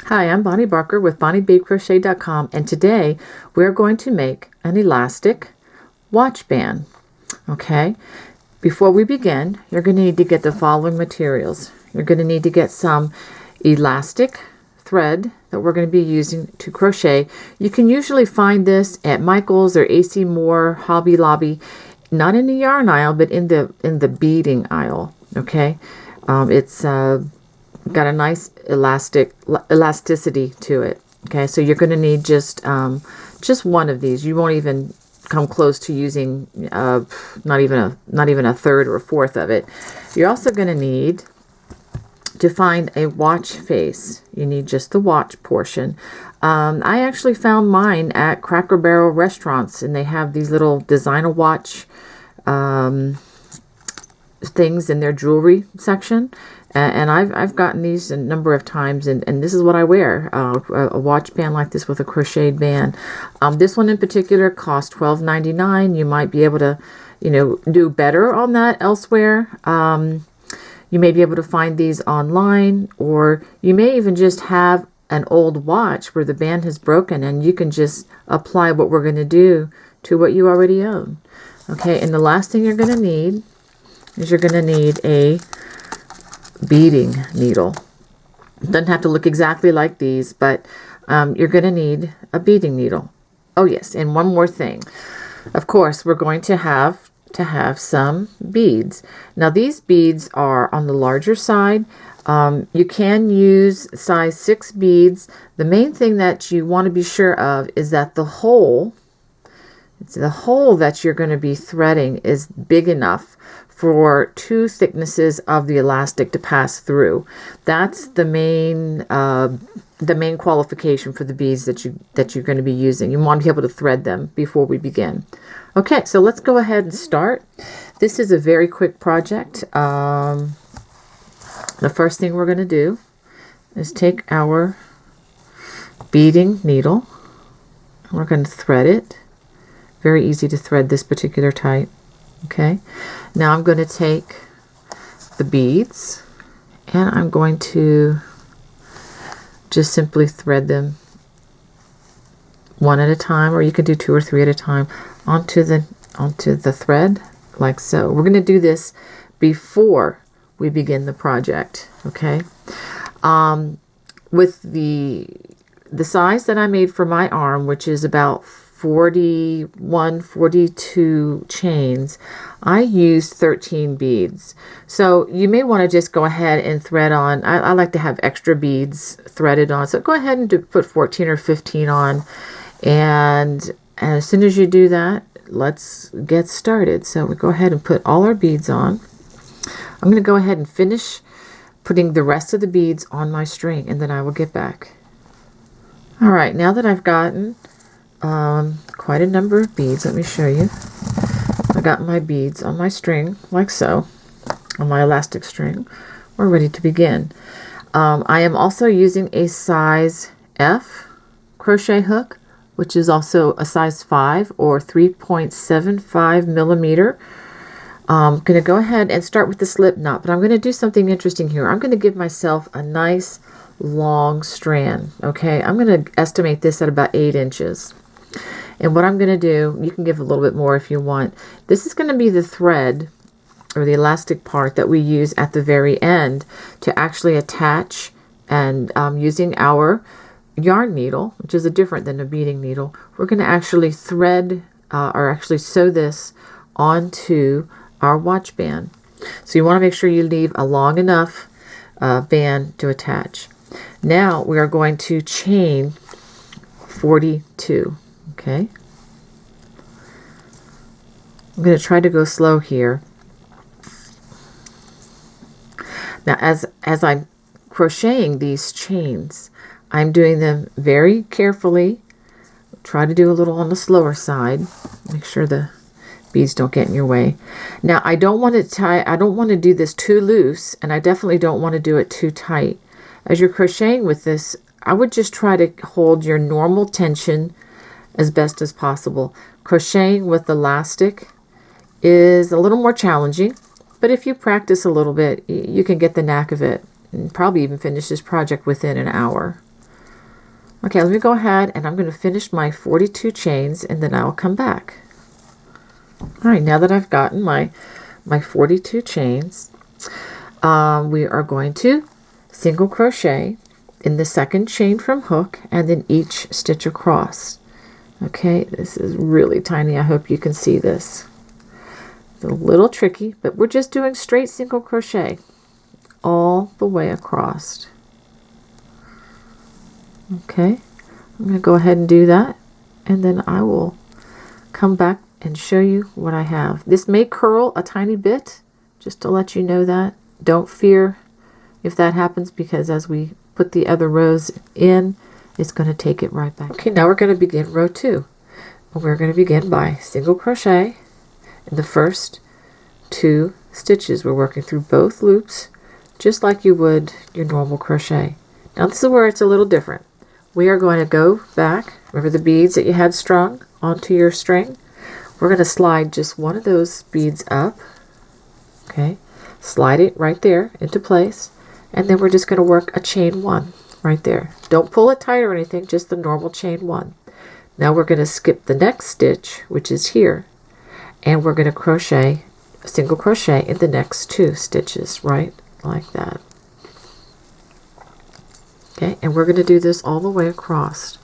Hi, I'm Bonnie Barker with BonnieBabeCrochet.com, and today we're going to make an elastic watch band. Okay, before we begin, you're going to need to get the following materials. You're going to need to get some elastic thread that we're going to be using to crochet. You can usually find this at Michael's or AC Moore, Hobby Lobby, not in the yarn aisle, but in the beading aisle. Okay, it's got a nice elasticity to it. Okay, so you're going to need just one of these. You won't even come close to using not even a third or a fourth of it. You're also going to need to find a watch face. You need just the watch portion. I actually found mine at Cracker Barrel restaurants, and they have these little designer watch things in their jewelry section. And I've gotten these a number of times, and this is what I wear, a watch band like this with a crocheted band. This one in particular cost $12.99. You might be able to, do better on that elsewhere. You may be able to find these online, or you may even just have an old watch where the band has broken, and you can just apply what we're going to do to what you already own. Okay, and the last thing you're going to need is you're going to need a beading needle. It doesn't have to look exactly like these, but you're going to need a beading needle. Oh yes, and one more thing. Of course, we're going to have some beads. Now these beads are on the larger side. You can use size 6 beads. The main thing that you want to be sure of is that the hole that you're going to be threading is big enough for 2 thicknesses of the elastic to pass through. That's the main qualification for the beads that you're going to be using. You want to be able to thread them before we begin. Okay, so let's go ahead and start. This is a very quick project. The first thing we're going to do is take our beading needle. We're going to thread it. Very easy to thread this particular type. Okay, now I'm going to take the beads and I'm going to just simply thread them one at a time, or you can do 2 or 3 at a time onto the thread like so. We're going to do this before we begin the project. Okay, with the size that I made for my arm, which is about 41, 42 chains, I used 13 beads. So you may want to just go ahead and thread on. I like to have extra beads threaded on. So go ahead and put 14 or 15 on. And as soon as you do that, let's get started. So we go ahead and put all our beads on. I'm going to go ahead and finish putting the rest of the beads on my string, and then I will get back. All right, now that I've gotten quite a number of beads, let me show you. I got my beads on my string like so, on my elastic string. We're ready to begin. I am also using a size F crochet hook, which is also a size 5 or 3.75 millimeter. I'm going to go ahead and start with the slip knot, but I'm going to do something interesting here. I'm going to give myself a nice long strand. Okay, I'm going to estimate this at about 8 inches. And what I'm going to do, you can give a little bit more if you want. This is going to be the thread or the elastic part that we use at the very end to actually attach, and using our yarn needle, which is different than a beading needle, we're going to actually thread or actually sew this onto our watch band. So you want to make sure you leave a long enough band to attach. Now we are going to chain 42. Okay, I'm going to try to go slow here. Now as I'm crocheting these chains, I'm doing them very carefully. Try to do a little on the slower side. Make sure the beads don't get in your way. Now I don't want to do this too loose, and I definitely don't want to do it too tight. As you're crocheting with this, I would just try to hold your normal tension as best as possible. Crocheting with elastic is a little more challenging, but if you practice a little bit, you can get the knack of it and probably even finish this project within an hour. Okay, let me go ahead and I'm going to finish my 42 chains and then I'll come back. All right, now that I've gotten my 42 chains, we are going to single crochet in the second chain from hook and then each stitch across. Okay, this is really tiny. I hope you can see this. It's a little tricky, but we're just doing straight single crochet all the way across. Okay, I'm going to go ahead and do that, and then I will come back and show you what I have. This may curl a tiny bit, just to let you know that. Don't fear if that happens, because as we put the other rows in, it's going to take it right back. Okay, now we're going to begin row 2. We're going to begin by single crochet in the first 2 stitches. We're working through both loops just like you would your normal crochet. Now this is where it's a little different. We are going to go back, remember the beads that you had strung onto your string? We're going to slide just one of those beads up. Okay, slide it right there into place, and then we're just going to work a chain 1 right there. Don't pull it tight or anything, just the normal chain 1. Now we're going to skip the next stitch, which is here, and we're going to crochet, single crochet in the next 2 stitches, right like that. Okay, and we're going to do this all the way across.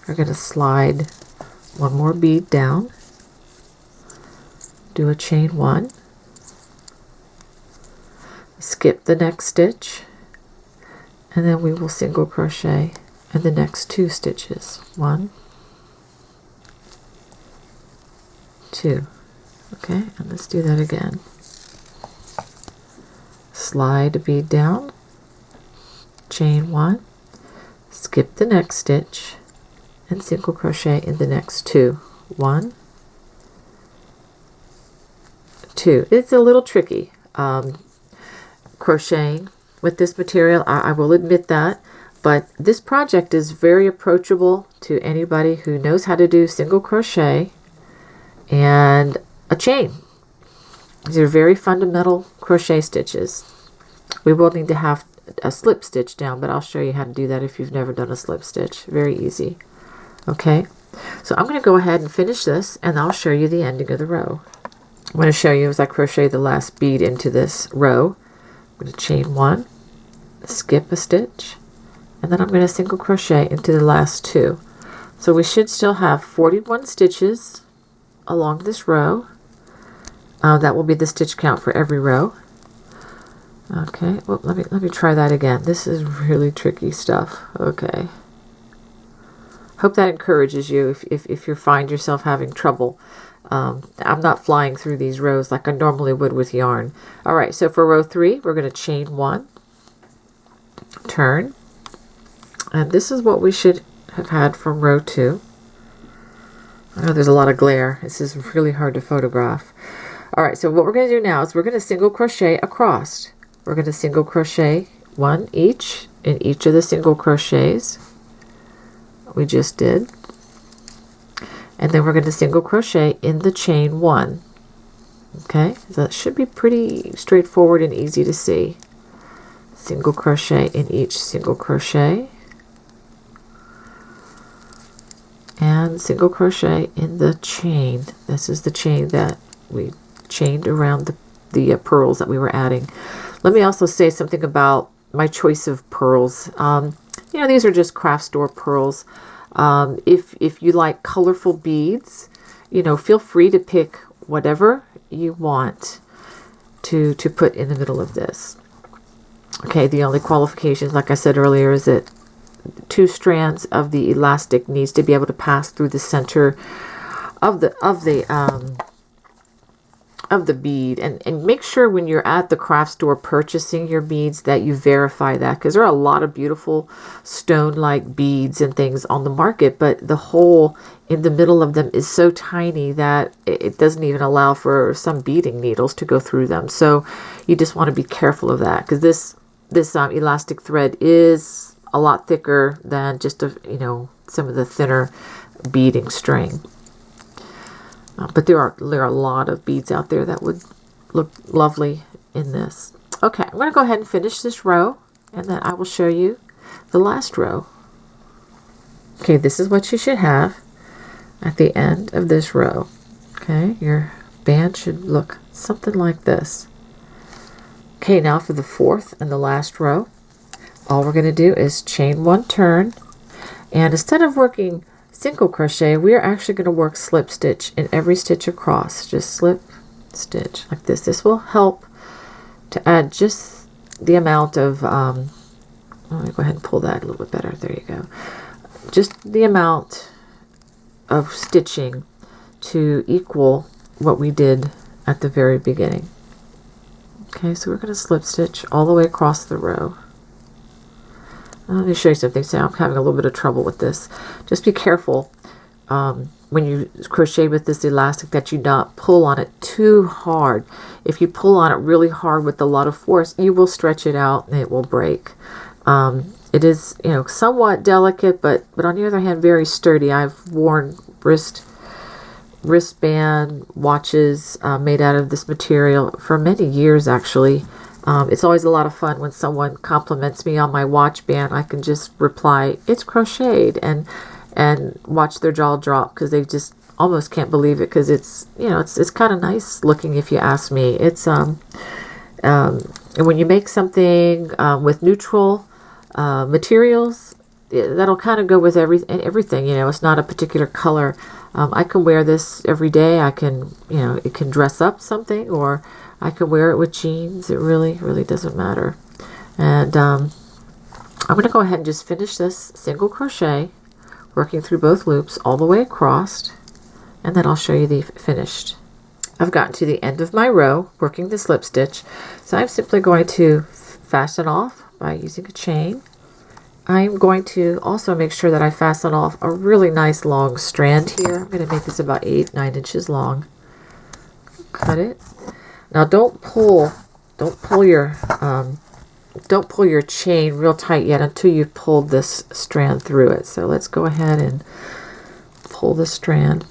We're going to slide one more bead down, do a chain 1, skip the next stitch, and then we will single crochet in the next 2 stitches. 1, 2. Okay, and let's do that again. Slide a bead down, chain 1, skip the next stitch, and single crochet in the next 2. 1, 2. It's a little tricky crocheting with this material, I will admit that, but this project is very approachable to anybody who knows how to do single crochet and a chain. These are very fundamental crochet stitches. We will need to have a slip stitch down, but I'll show you how to do that if you've never done a slip stitch. Very easy. Okay, so I'm going to go ahead and finish this, and I'll show you the ending of the row. I'm going to show you as I crochet the last bead into this row. I'm going to chain 1, skip a stitch, and then I'm going to single crochet into the last 2. So we should still have 41 stitches along this row. That will be the stitch count for every row. Okay, well, let me try that again. This is really tricky stuff. Okay. Hope that encourages you if you find yourself having trouble. I'm not flying through these rows like I normally would with yarn. All right, so for row 3, we're going to chain 1, turn, and this is what we should have had from row 2. I know there's a lot of glare. This is really hard to photograph. All right, so what we're going to do now is we're going to single crochet across. We're going to single crochet 1 each in each of the single crochets we just did. And then we're going to single crochet in the chain 1. Okay, so that should be pretty straightforward and easy to see. Single crochet in each single crochet. And single crochet in the chain. This is the chain that we chained around the pearls that we were adding. Let me also say something about my choice of pearls. You know, these are just craft store pearls. If you like colorful beads, you know, feel free to pick whatever you want to put in the middle of this. Okay, the only qualifications, like I said earlier, is that 2 strands of the elastic needs to be able to pass through the center of the bead, and make sure when you're at the craft store purchasing your beads that you verify that, because there are a lot of beautiful stone-like beads and things on the market, but the hole in the middle of them is so tiny that it doesn't even allow for some beading needles to go through them. So you just want to be careful of that, because this elastic thread is a lot thicker than just some of the thinner beading string. But there are a lot of beads out there that would look lovely in this. Okay, I'm going to go ahead and finish this row, and then I will show you the last row. Okay, this is what you should have at the end of this row. Okay, your band should look something like this. Okay, now for the fourth and the last row, all we're going to do is chain one turn, and instead of working single crochet, we are actually going to work slip stitch in every stitch across. Just slip stitch like this. This will help to add just the amount of let me go ahead and pull that a little bit better. There you go. Just the amount of stitching to equal what we did at the very beginning. Okay, so we're going to slip stitch all the way across the row. Let me show you something. So I'm having a little bit of trouble with this. Just be careful when you crochet with this elastic that you not pull on it too hard. If you pull on it really hard with a lot of force, you will stretch it out and it will break. It is, you know, somewhat delicate, but on the other hand, very sturdy. I've worn wristband watches made out of this material for many years, actually. It's always a lot of fun when someone compliments me on my watch band. I can just reply, "It's crocheted," and watch their jaw drop because they just almost can't believe it, because it's, you know, it's kind of nice looking, if you ask me. It's and when you make something with neutral materials, that'll kind of go with everything. You know, it's not a particular color. I can wear this every day. I can, you know, it can dress up something, or I can wear it with jeans. It really doesn't matter. And I'm going to go ahead and just finish this single crochet, working through both loops all the way across, and then I'll show you the finished. I've gotten to the end of my row working the slip stitch, so I'm simply going to fasten off by using a chain. I'm going to also make sure that I fasten off a really nice long strand here. I'm going to make this about 8-9 inches long. Cut it. Now don't pull your chain real tight yet until you've pulled this strand through it. So let's go ahead and pull the strand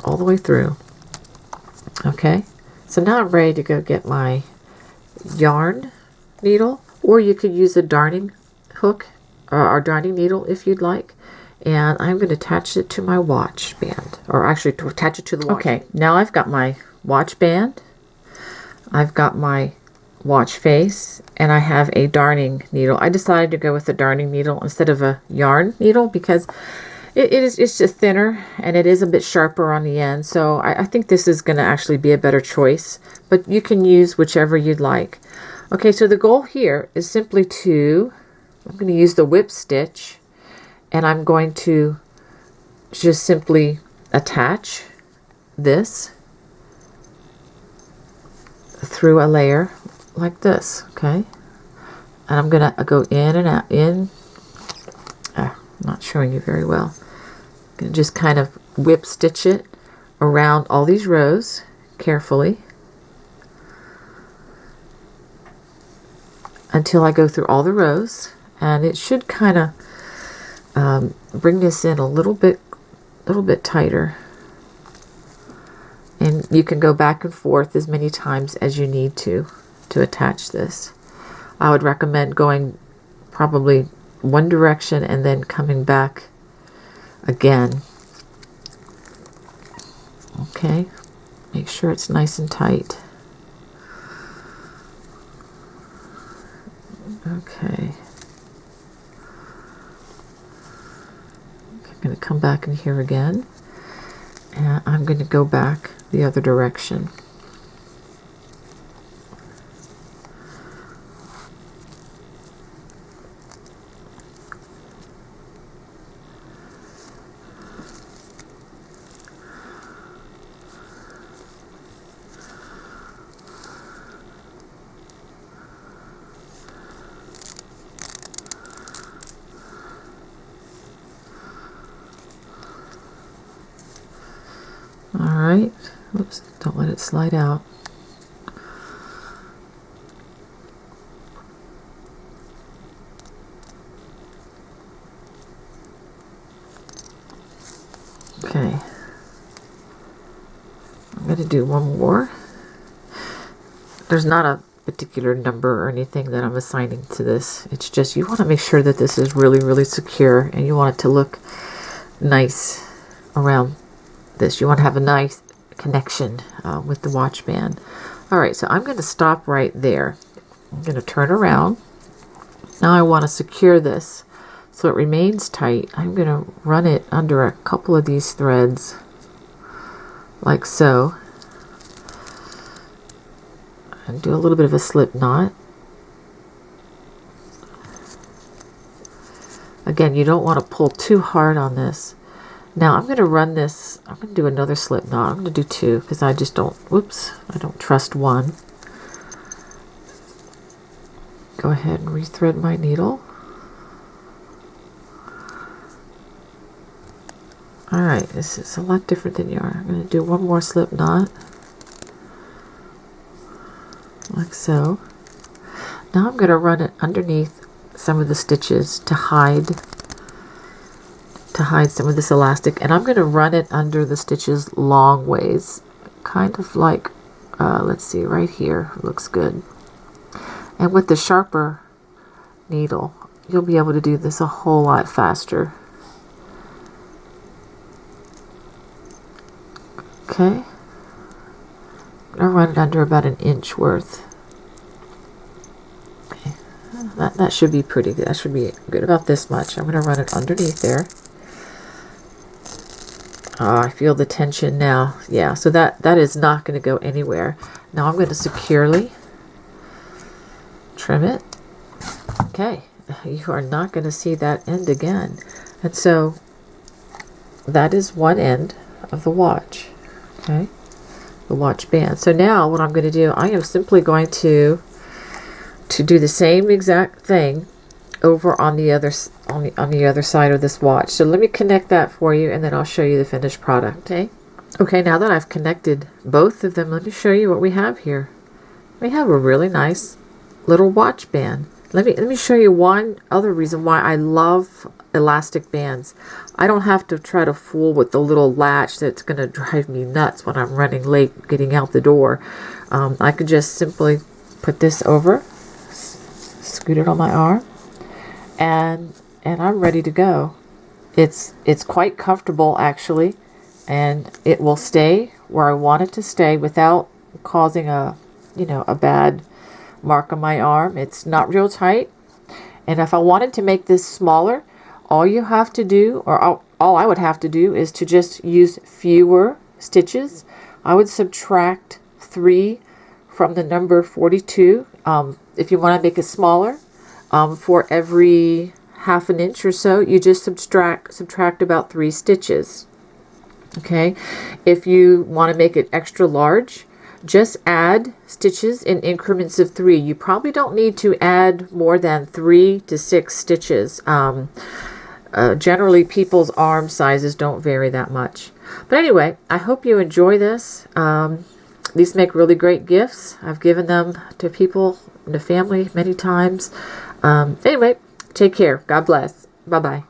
all the way through. Okay, so now I'm ready to go get my yarn needle, or you could use a darning hook or darning needle if you'd like. And I'm going to attach it to my watch band, or actually to attach it to the watch. Okay, now I've got my watch band, I've got my watch face, and I have a darning needle. I decided to go with a darning needle instead of a yarn needle because it's just thinner and it is a bit sharper on the end. So I think this is going to actually be a better choice, but you can use whichever you'd like. Okay, so the goal here is simply I'm going to use the whip stitch, and I'm going to just simply attach this through a layer like this, okay? And I'm going to go in and out, I'm not showing you very well. I'm going to just kind of whip stitch it around all these rows carefully until I go through all the rows, and it should kind of bring this in a little bit tighter, and you can go back and forth as many times as you need to attach this. I would recommend going probably one direction and then coming back again. Okay, make sure it's nice and tight. Okay. I'm going to come back in here again, and I'm going to go back the other direction. Alright, oops, don't let it slide out. Okay, I'm going to do one more. There's not a particular number or anything that I'm assigning to this. It's just you want to make sure that this is really, really secure, and you want it to look nice around this. You want to have a nice connection with the watch band. All right, so I'm going to stop right there. I'm going to turn around. Now I want to secure this so it remains tight. I'm going to run it under a couple of these threads like so, and do a little bit of a slip knot. Again, you don't want to pull too hard on this. Now I'm going to run this, I'm going to do another slip knot. I'm going to do two because I just don't, whoops, I don't trust one. Go ahead and rethread my needle. Alright, this is a lot different than you are. I'm going to do one more slip knot. Like so. Now I'm going to run it underneath some of the stitches to hide some of this elastic, and I'm going to run it under the stitches long ways, kind of like let's see, right here looks good. And with the sharper needle you'll be able to do this a whole lot faster. Okay, I'm going to run it under about 1 inch worth. Okay, that should be pretty good. That should be good, about this much. I'm going to run it underneath there. I feel the tension now. Yeah, so that is not going to go anywhere. Now I'm going to securely trim it. Okay, you are not going to see that end again. And so that is one end of the watch. Okay, the watch band. So now what I'm going to do, I am simply going to do the same exact thing over on the other side of this watch. So let me connect that for you, and then I'll show you the finished product. Okay, now that I've connected both of them, let me show you what we have here. We have a really nice little watch band. Let me show you one other reason why I love elastic bands. I don't have to try to fool with the little latch that's going to drive me nuts when I'm running late getting out the door. I could just simply put this over, scoot it on my arm, and I'm ready to go. It's quite comfortable actually, and it will stay where I want it to stay without causing a bad mark on my arm. It's not real tight, and if I wanted to make this smaller, all you have to do, or all I would have to do, is to just use fewer stitches. I would subtract 3 from the number 42 if you want to make it smaller. For every 1/2 inch or so, you just subtract about 3 stitches. Okay, if you want to make it extra large, just add stitches in increments of 3. You probably don't need to add more than 3 to 6 stitches. Generally, people's arm sizes don't vary that much. But anyway, I hope you enjoy this. These make really great gifts. I've given them to people in the family many times. Anyway, take care. God bless. Bye-bye.